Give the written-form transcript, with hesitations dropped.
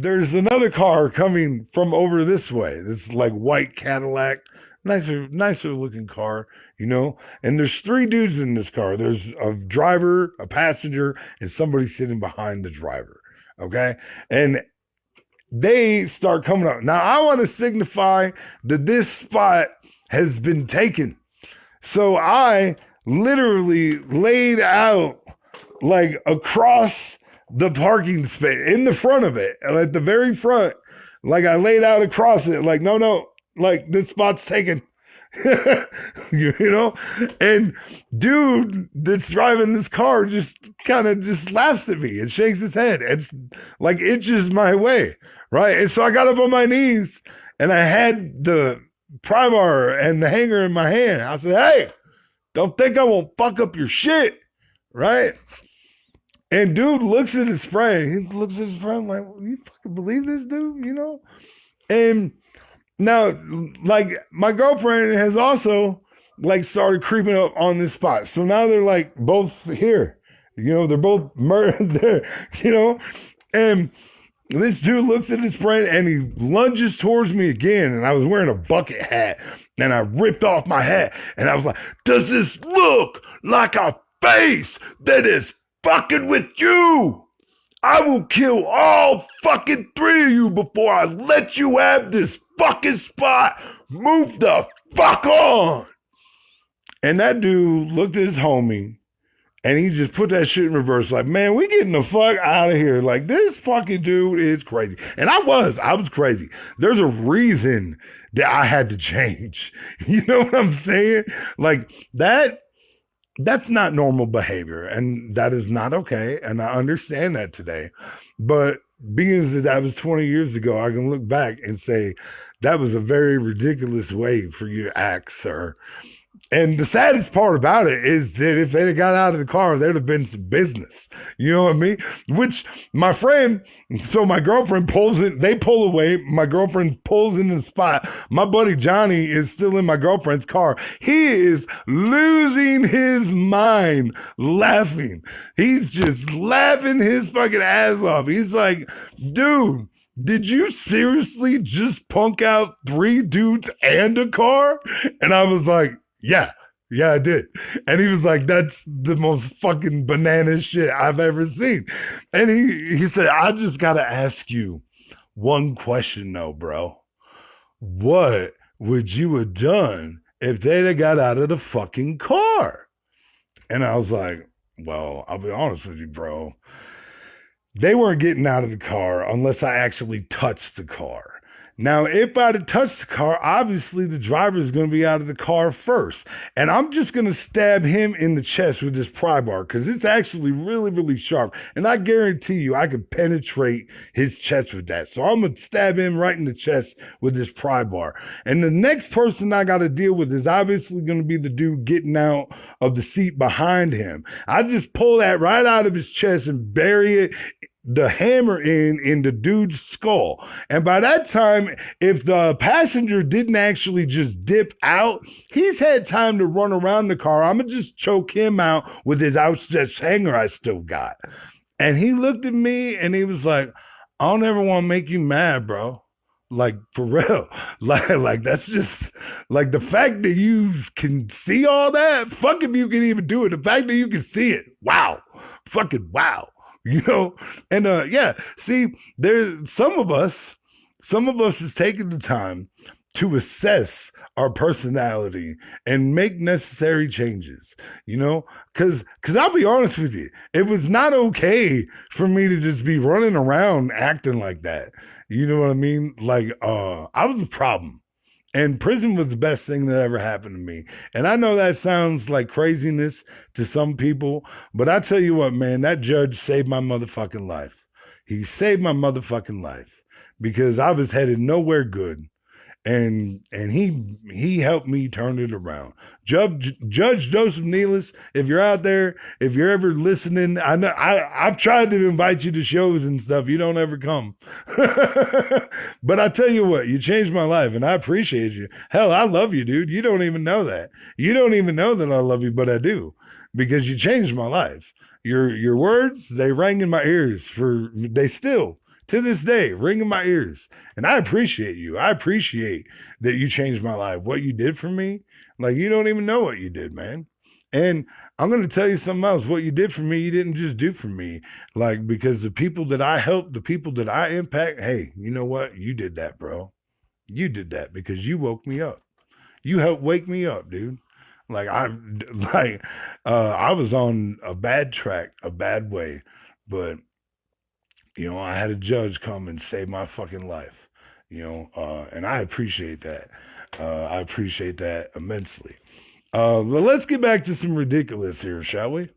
there's another car coming from over this way. This like white Cadillac, nicer looking car, you know. And there's three dudes in this car. There's a driver, a passenger, and somebody sitting behind the driver. Okay, and they start coming up. Now I want to signify that this spot has been taken. So I literally laid out like across the parking space in the front of it, and at the very front, like I laid out across it, like, no, like this spot's taken. You know? And dude that's driving this car just kind of just laughs at me and shakes his head. It's like inches my way, right? And so I got up on my knees and I had the pry bar and the hanger in my hand. I said, hey, don't think I won't fuck up your shit, right? And dude looks at his friend. He looks at his friend like, you fucking believe this dude, you know? And now, like, my girlfriend has also, like, started creeping up on this spot. So now they're, like, both here. You know, they're both murdered there, you know? And this dude looks at his friend and he lunges towards me again. And I was wearing a bucket hat. And I ripped off my hat. And I was like, does this look like a face that is fucking with you? I will kill all fucking three of you before I let you have this fucking spot. Move the fuck on. And that dude looked at his homie and he just put that shit in reverse. Like, man, we getting the fuck out of here. Like, this fucking dude is crazy. And I was crazy. There's a reason that I had to change. You know what I'm saying? Like, that's not normal behavior, and that is not okay, and I understand that today. But being that was 20 years ago, I can look back and say that was a very ridiculous way for you to act, sir. And the saddest part about it is that if they'd have got out of the car, there'd have been some business. You know what I mean? Which my friend, so my girlfriend pulls it, they pull away. My girlfriend pulls in the spot. My buddy Johnny is still in my girlfriend's car. He is losing his mind laughing. He's just laughing his fucking ass off. He's like, dude, did you seriously just punk out three dudes and a car? And I was like, yeah, I did. And he was like, that's the most fucking banana shit I've ever seen. And he said, I just got to ask you one question though, bro. What would you have done if they'd have got out of the fucking car? And I was like, well, I'll be honest with you, bro. They weren't getting out of the car unless I actually touched the car. Now, if I'd have touched the car, obviously the driver is going to be out of the car first. And I'm just going to stab him in the chest with this pry bar because it's actually really, really sharp. And I guarantee you I could penetrate his chest with that. So I'm going to stab him right in the chest with this pry bar. And the next person I got to deal with is obviously going to be the dude getting out of the seat behind him. I just pull that right out of his chest and bury it, the hammer in the dude's skull. And by that time, if the passenger didn't actually just dip out, he's had time to run around the car. I'm gonna just choke him out with this outstretched hanger I still got. And he looked at me and he was like, I don't ever want to make you mad, bro. Like, for real. Like that's just like the fact that you can see all that. Fuck if you can even do it. The fact that you can see it. Wow. Fucking wow. You know, and yeah, see, there's some of us is taking the time to assess our personality and make necessary changes, you know, because I'll be honest with you, it was not okay for me to just be running around acting like that. You know what I mean? Like, I was a problem. And prison was the best thing that ever happened to me. And I know that sounds like craziness to some people, but I tell you what, man, that judge saved my motherfucking life. He saved my motherfucking life because I was headed nowhere good. And he helped me turn it around. Judge Joseph Nealis, if you're out there, if you're ever listening, I know I've tried to invite you to shows and stuff. You don't ever come. But I tell you what, you changed my life and I appreciate you. Hell, I love you, dude. You don't even know that. You don't even know that I love you, but I do because you changed my life. Your words, they rang in my ears they still to this day, ring in my ears. And I appreciate you. I appreciate that you changed my life. What you did for me, like, you don't even know what you did, man. And I'm going to tell you something else. What you did for me, you didn't just do for me. Like, because the people that I helped, the people that I impact, hey, you know what? You did that, bro. You did that because you woke me up. You helped wake me up, dude. Like like I was on a bad track, a bad way, but I had a judge come and save my fucking life. And I appreciate that. I appreciate that immensely. But let's get back to some ridiculous here, shall we?